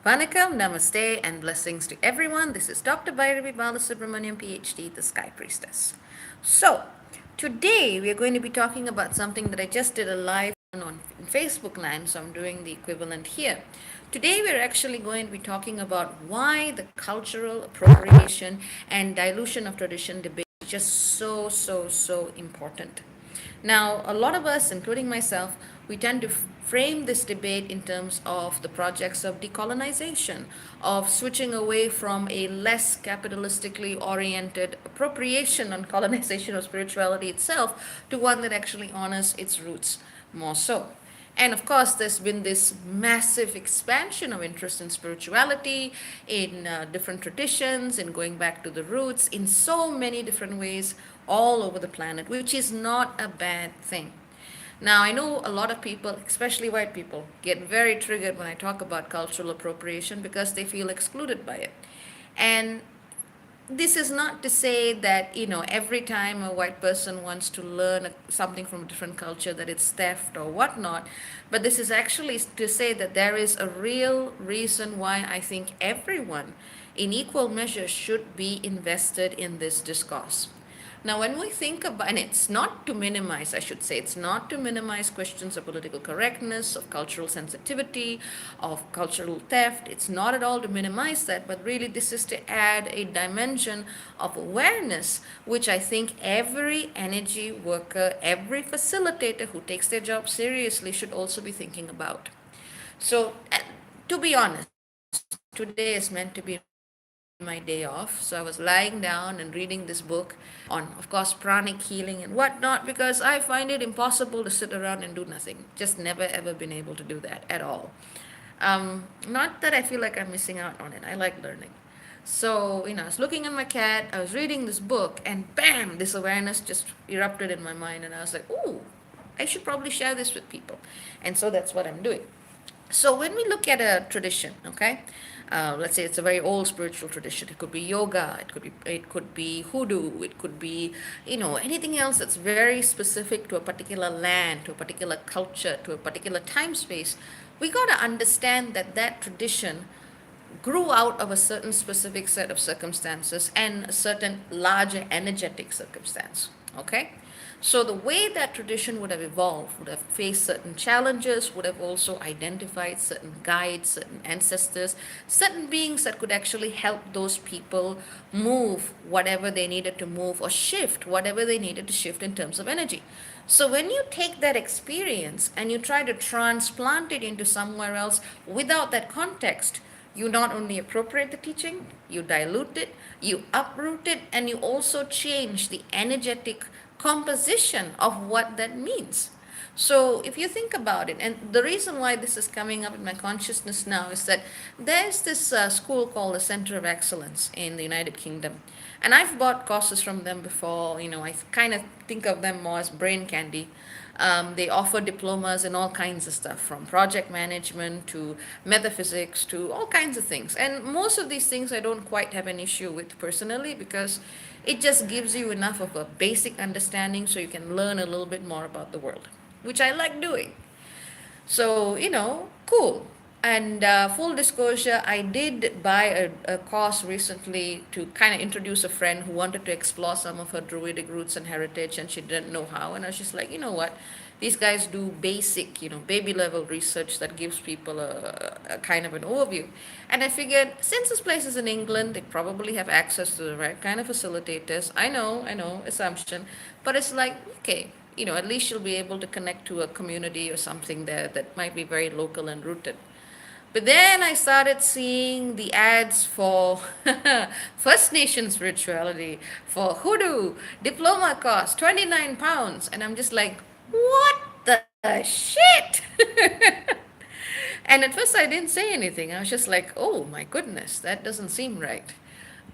Vanakkam, Namaste, and blessings to everyone. This is Dr. Bairavee PhD, the Sky Priestess. So, today we are going to be talking about something that I just did a live on Facebook Live, so I'm doing the equivalent here. Today we're actually going to be talking about why the cultural appropriation and dilution of tradition debate is just so important. Now, a lot of us, including myself, we tend to frame this debate in terms of the projects of decolonization, of switching away from a less capitalistically oriented appropriation and colonization of spirituality itself to one that actually honors its roots more so. And of course, there's been this massive expansion of interest in spirituality, in different traditions, in going back to the roots, in so many different ways all over the planet, which is not a bad thing. Now, I know a lot of people, especially white people, get very triggered when I talk about cultural appropriation because they feel excluded by it. And this is not to say that every time a white person wants to learn something from a different culture that it's theft or whatnot, but this is actually to say that there is a real reason why I think everyone in equal measure should be invested in this discourse. Now, when we think about, and it's not to minimize, I should say, it's not to minimize questions of political correctness, of cultural sensitivity, of cultural theft. It's not at all to minimize that, but really this is to add a dimension of awareness, which I think every energy worker, every facilitator who takes their job seriously should also be thinking about. So, to be honest, today is meant to be my day off. So I was lying down and reading this book on, of course, pranic healing and whatnot, because I find it impossible to sit around and do nothing. Just never ever been able to do that at all. Not that I feel like I'm missing out on it. I like learning. So, I was looking at my cat, I was reading this book, and bam, this awareness just erupted in my mind. And I was like, ooh, I should probably share this with people. And so that's what I'm doing. So when we look at a tradition, okay, let's say it's a very old spiritual tradition. It could be yoga. It could be hoodoo. It could be anything else that's very specific to a particular land, to a particular culture, to a particular time space. We got to understand that that tradition grew out of a certain specific set of circumstances and a certain larger energetic circumstance. Okay? So the way that tradition would have evolved would have faced certain challenges, would have also identified certain guides, certain ancestors, certain beings that could actually help those people move whatever they needed to move or shift whatever they needed to shift in terms of energy. So when you take that experience and you try to transplant it into somewhere else without that context, you not only appropriate the teaching, you dilute it, you uproot it, and you also change the energetic composition of what that means. So if you think about it, and the reason why this is coming up in my consciousness now is that there's this school called the Center of Excellence in the United Kingdom. And I've bought courses from them before. I kind of think of them more as brain candy. They offer diplomas and all kinds of stuff, from project management to metaphysics to all kinds of things. And most of these things I don't quite have an issue with personally, because it just gives you enough of a basic understanding so you can learn a little bit more about the world, which I like doing. So, cool. And full disclosure, I did buy a course recently to kind of introduce a friend who wanted to explore some of her Druidic roots and heritage, and she didn't know how. And I was just like, you know what? These guys do basic, baby level research that gives people a kind of an overview. And I figured, since this place is in England, they probably have access to the right kind of facilitators. I know, assumption. But it's like, okay, at least you'll be able to connect to a community or something there that might be very local and rooted. But then I started seeing the ads for First Nation spirituality, for hoodoo, diploma cost £29. And I'm just like, what the shit? And at first I didn't say anything. I was just like, oh my goodness, that doesn't seem right.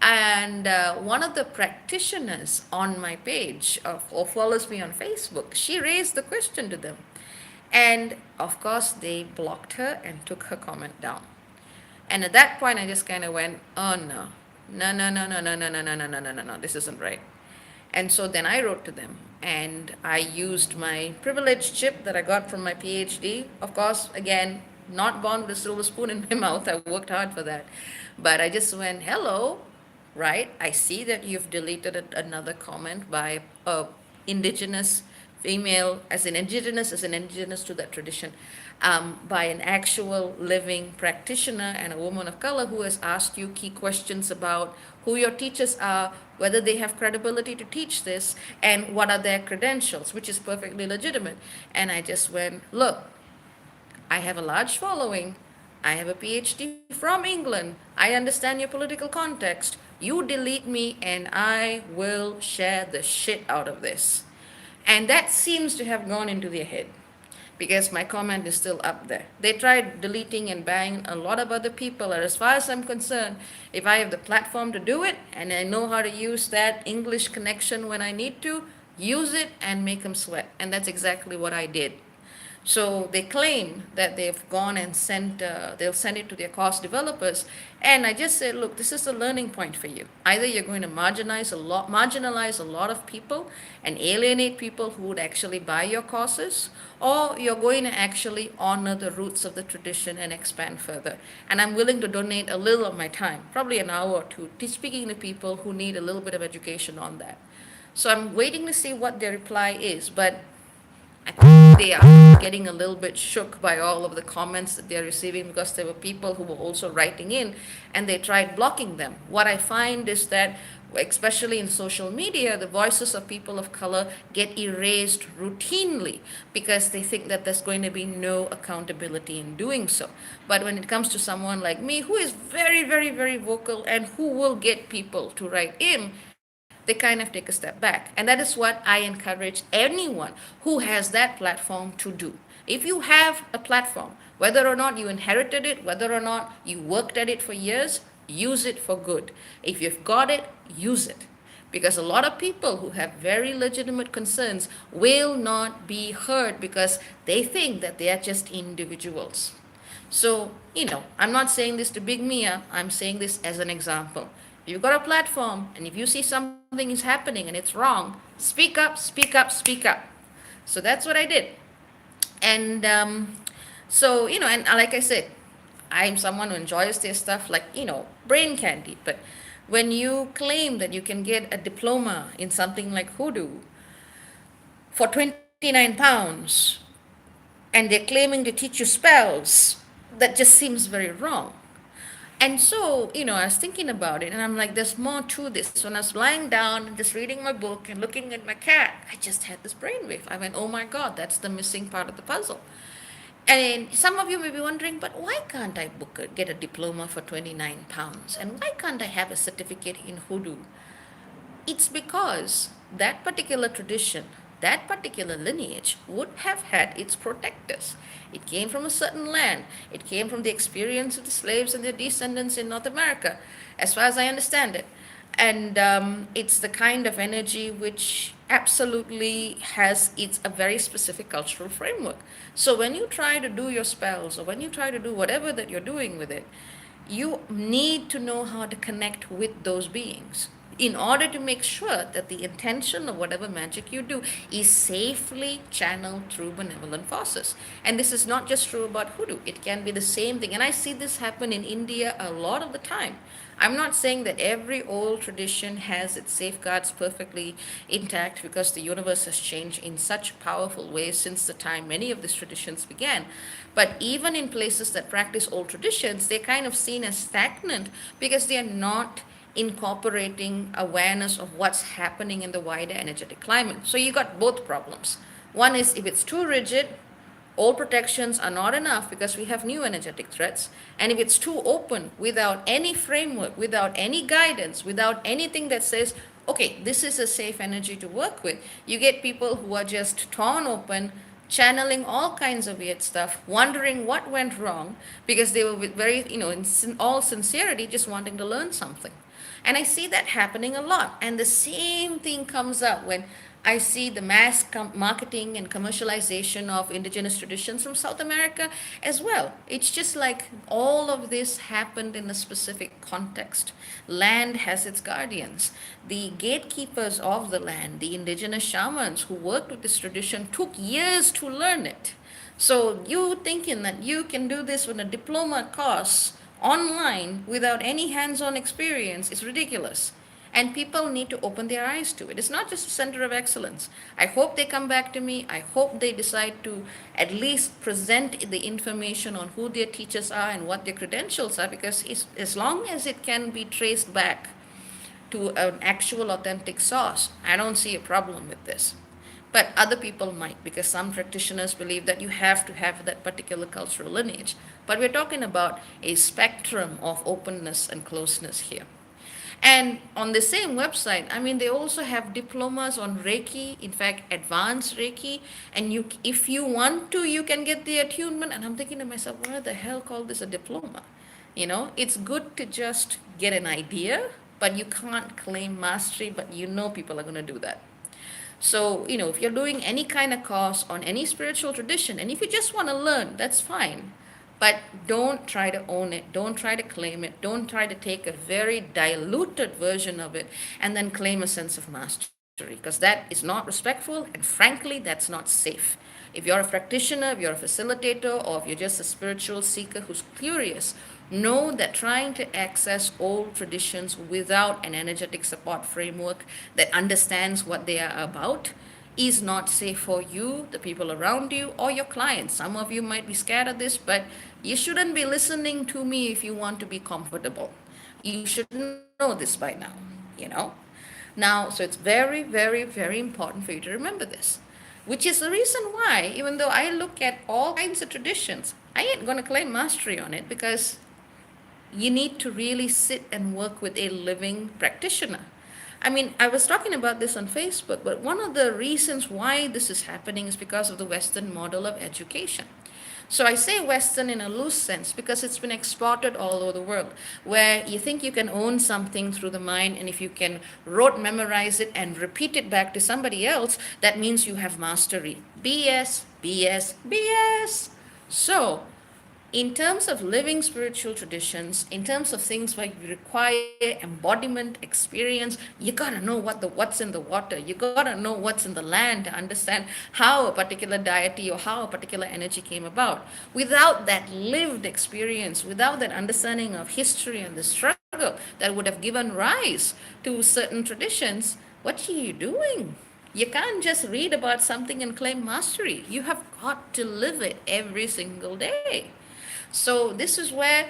And one of the practitioners on my page or follows me on Facebook, she raised the question to them. And of course, they blocked her and took her comment down. And at that point, I just kind of went, oh no, no, this isn't right. And so then I wrote to them and I used my privilege chip that I got from my PhD. Of course, again, not born with a silver spoon in my mouth. I worked hard for that. But I just went, hello, right? I see that you've deleted another comment by a indigenous female, as an indigenous to that tradition, by an actual living practitioner and a woman of color who has asked you key questions about who your teachers are, whether they have credibility to teach this, and what are their credentials, which is perfectly legitimate. And I just went, look, I have a large following. I have a PhD from England. I understand your political context. You delete me, and I will share the shit out of this. And that seems to have gone into their head because my comment is still up there. They tried deleting and banning a lot of other people. And as far as I'm concerned, if I have the platform to do it and I know how to use that English connection when I need to, use it and make them sweat. And that's exactly what I did. So they claim that they've gone and they'll send it to their course developers. And I just said, look, this is a learning point for you. Either you're going to marginalize a lot of people and alienate people who would actually buy your courses, or you're going to actually honor the roots of the tradition and expand further. And I'm willing to donate a little of my time, probably an hour or two, to speaking to people who need a little bit of education on that. So I'm waiting to see what their reply is, but I think they are getting a little bit shook by all of the comments that they're receiving because there were people who were also writing in and they tried blocking them. What I find is that, especially in social media, the voices of people of color get erased routinely because they think that there's going to be no accountability in doing so. But when it comes to someone like me, who is very, very, very vocal and who will get people to write in, they kind of take a step back. And that is what I encourage anyone who has that platform to do. If you have a platform, whether or not you inherited it, whether or not you worked at it for years, use it for good. If you've got it, use it. Because a lot of people who have very legitimate concerns will not be heard because they think that they are just individuals. So, I'm not saying this to Big Mia, I'm saying this as an example. You've got a platform, and if you see something is happening and it's wrong, speak up, speak up, speak up. So that's what I did. And so, and like I said, I'm someone who enjoys their stuff like, brain candy. But when you claim that you can get a diploma in something like hoodoo for £29, and they're claiming to teach you spells, that just seems very wrong. And so, I was thinking about it and I'm like, there's more to this. So when I was lying down and just reading my book and looking at my cat, I just had this brainwave. I went, oh my God, that's the missing part of the puzzle. And some of you may be wondering, but why can't I get a diploma for £29? And why can't I have a certificate in hoodoo? It's because that particular tradition, that particular lineage would have had its protectors. It came from a certain land. It came from the experience of the slaves and their descendants in North America, as far as I understand it. And it's the kind of energy which absolutely has a very specific cultural framework. So when you try to do your spells or when you try to do whatever that you're doing with it, you need to know how to connect with those beings in order to make sure that the intention of whatever magic you do is safely channeled through benevolent forces. And this is not just true about hoodoo. It can be the same thing. And I see this happen in India a lot of the time. I'm not saying that every old tradition has its safeguards perfectly intact because the universe has changed in such powerful ways since the time many of these traditions began. But even in places that practice old traditions, they're kind of seen as stagnant because they are not incorporating awareness of what's happening in the wider energetic climate. So you got both problems. One is if it's too rigid, old protections are not enough because we have new energetic threats. And if it's too open, without any framework, without any guidance, without anything that says, okay, this is a safe energy to work with, you get people who are just torn open, channeling all kinds of weird stuff, wondering what went wrong because they were with very, in all sincerity, just wanting to learn something. And I see that happening a lot. And the same thing comes up when I see the mass marketing and commercialization of indigenous traditions from South America as well. It's just like all of this happened in a specific context. Land has its guardians. The gatekeepers of the land, the indigenous shamans who worked with this tradition, took years to learn it. So you thinking that you can do this with a diploma course online without any hands-on experience is ridiculous. And people need to open their eyes to it. It's not just a center of excellence. I hope they come back to me. I hope they decide to at least present the information on who their teachers are and what their credentials are, because as long as it can be traced back to an actual authentic source, I don't see a problem with this. But other people might, because some practitioners believe that you have to have that particular cultural lineage. But we're talking about a spectrum of openness and closeness here. And on the same website, I mean, they also have diplomas on Reiki, in fact, advanced Reiki. And you, if you want to, you can get the attunement. And I'm thinking to myself, why the hell call this a diploma? It's good to just get an idea, but you can't claim mastery, but people are going to do that. So, if you're doing any kind of course on any spiritual tradition, and if you just want to learn, that's fine. But don't try to own it. Don't try to claim it. Don't try to take a very diluted version of it and then claim a sense of mastery, because that is not respectful, and frankly, that's not safe. If you're a practitioner, if you're a facilitator, or if you're just a spiritual seeker who's curious, know that trying to access old traditions without an energetic support framework that understands what they are about is not safe for you, the people around you, or your clients. Some of you might be scared of this, but you shouldn't be listening to me if you want to be comfortable. You should know this by now, you know? Now, so it's very, very, very important for you to remember this, which is the reason why, even though I look at all kinds of traditions, I ain't going to claim mastery on it, because you need to really sit and work with a living practitioner. I mean, I was talking about this on Facebook, but one of the reasons why this is happening is because of the Western model of education. So I say Western in a loose sense because it's been exported all over the world, where you think you can own something through the mind, and if you can rote memorize it and repeat it back to somebody else, that means you have mastery. BS, BS, BS. So in terms of living spiritual traditions, in terms of things like you require embodiment, experience, you gotta know what's in the water. You gotta know what's in the land to understand how a particular deity or how a particular energy came about. Without that lived experience, without that understanding of history and the struggle that would have given rise to certain traditions, what are you doing? You can't just read about something and claim mastery. You have got to live it every single day. So this is where,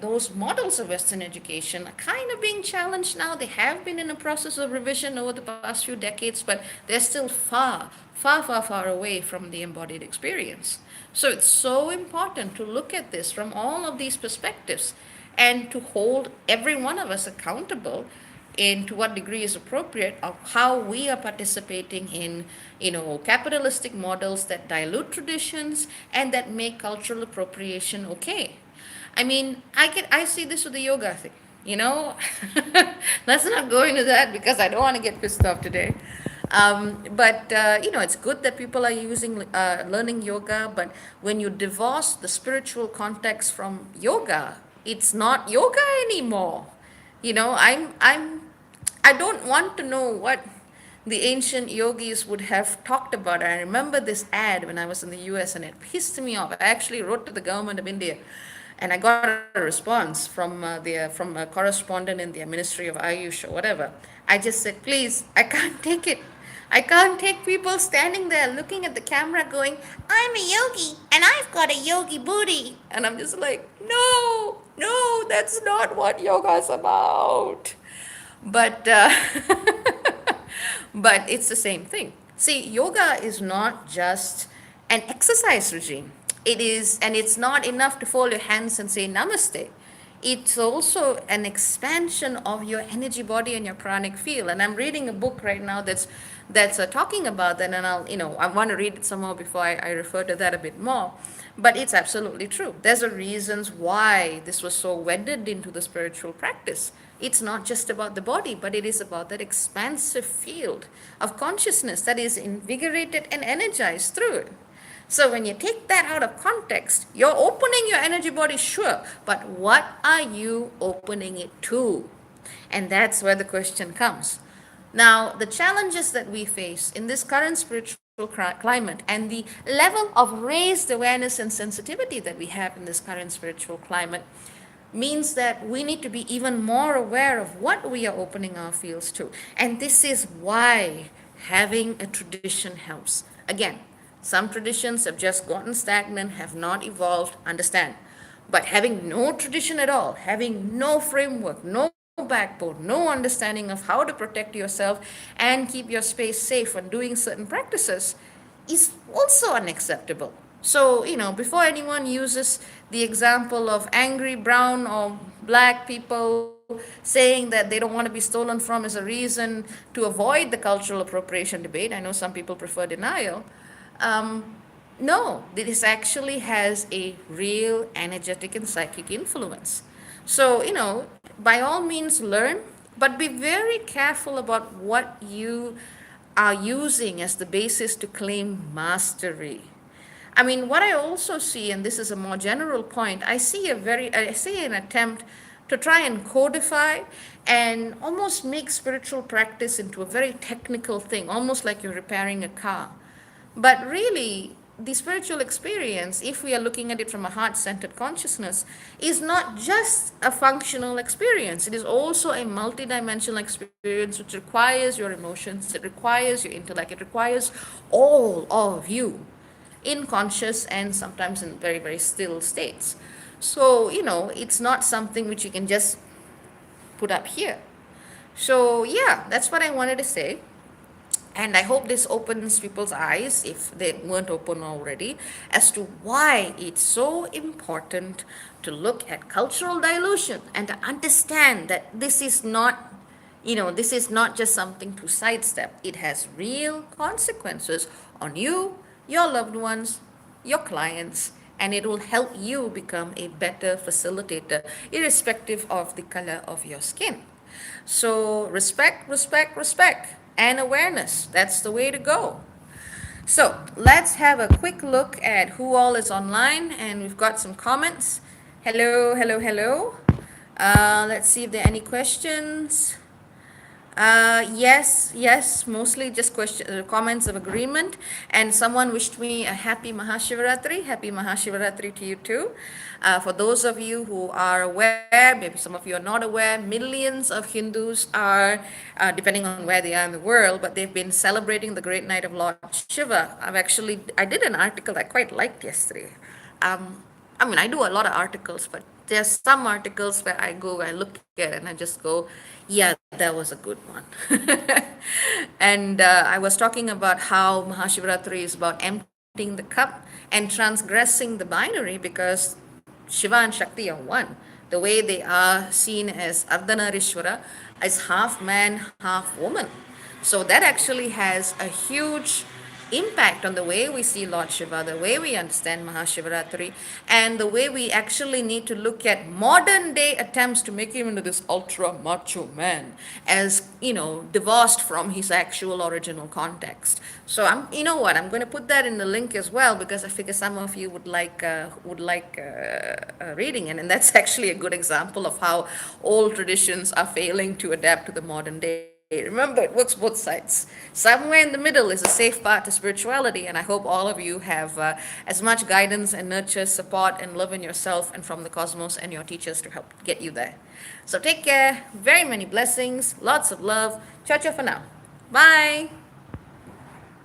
those models of Western education are kind of being challenged now. They have been in a process of revision over the past few decades, but they're still far, far, far, far away from the embodied experience. So it's so important to look at this from all of these perspectives and to hold every one of us accountable in to what degree is appropriate of how we are participating in capitalistic models that dilute traditions and that make cultural appropriation okay. I mean, I see this with the yoga thing, you know. Let's not go into that because I don't want to get pissed off today. But it's good that people are using learning yoga, but when you divorce the spiritual context from yoga, it's not yoga anymore. I don't want to know what the ancient yogis would have talked about. I remember this ad when I was in the US, and it pissed me off. I actually wrote to the government of India, and I got a response from a correspondent in the Ministry of Ayush or whatever. I just said, please, I can't take it. I can't take people standing there looking at the camera going, I'm a yogi and I've got a yogi booty. And I'm just like, no, no, that's not what yoga is about. But but it's the same thing. See, yoga is not just an exercise regime. It is, and it's not enough to fold your hands and say namaste. It's also an expansion of your energy body and your pranic field. And I'm reading a book right now that's talking about that, and I want to read it some more before I refer to that a bit more. But it's absolutely true. There's a reasons why this was so wedded into the spiritual practice. It's not just about the body, but it is about that expansive field of consciousness that is invigorated and energized through it. So when you take that out of context, you're opening your energy body, sure, but what are you opening it to? And that's where the question comes. Now, the challenges that we face in this current spiritual climate and the level of raised awareness and sensitivity that we have in this current spiritual climate means that we need to be even more aware of what we are opening our fields to. And this is why having a tradition helps. Again, some traditions have just gotten stagnant, have not evolved, understand. But having no tradition at all, having no framework, no backbone, no understanding of how to protect yourself and keep your space safe when doing certain practices is also unacceptable. So, before anyone uses the example of angry brown or black people saying that they don't want to be stolen from as a reason to avoid the cultural appropriation debate, I know some people prefer denial. No, this actually has a real energetic and psychic influence. So, by all means, learn, but be very careful about what you are using as the basis to claim mastery. I mean, what I also see, and this is a more general point, I see an attempt to try and codify and almost make spiritual practice into a very technical thing, almost like you're repairing a car. But really, the spiritual experience, if we are looking at it from a heart centered consciousness, is not just a functional experience. It is also a multidimensional experience which requires your emotions, it requires your intellect, it requires all of you in conscious and sometimes in very, very still states. So, it's not something which you can just put up here. So, yeah, that's what I wanted to say. And I hope this opens people's eyes, if they weren't open already, as to why it's so important to look at cultural dilution and to understand that this is not just something to sidestep. It has real consequences on you, your loved ones, your clients, and it will help you become a better facilitator, irrespective of the color of your skin. So, respect, respect, respect, and awareness. That's the way to go. So, let's have a quick look at who all is online, and we've got some comments. Hello, hello, hello. Let's see if there are any questions. Yes, yes, mostly just comments of agreement. And someone wished me a happy Mahashivaratri. Happy Mahashivaratri to you too. For those of you who are aware, maybe some of you are not aware, millions of Hindus are, depending on where they are in the world, but they've been celebrating the great night of Lord Shiva. I did an article I quite liked yesterday. I do a lot of articles, but there's some articles where I look at it and I just go, yeah, that was a good one. And I was talking about how Mahashivaratri is about emptying the cup and transgressing the binary, because Shiva and Shakti are one. The way they are seen as Ardhanarishwara, as half man, half woman. So that actually has a huge impact on the way we see Lord Shiva, the way we understand Mahashivaratri, and the way we actually need to look at modern day attempts to make him into this ultra macho man, as divorced from his actual original context. So I'm going to put that in the link as well, because I figure some of you would like reading it, and that's actually a good example of how old traditions are failing to adapt to the modern day. Remember, it works both sides. Somewhere in the middle is a safe path to spirituality, and I hope all of you have as much guidance and nurture, support, and love in yourself and from the cosmos and your teachers to help get you there. So take care. Very many blessings. Lots of love. Ciao, ciao for now. Bye.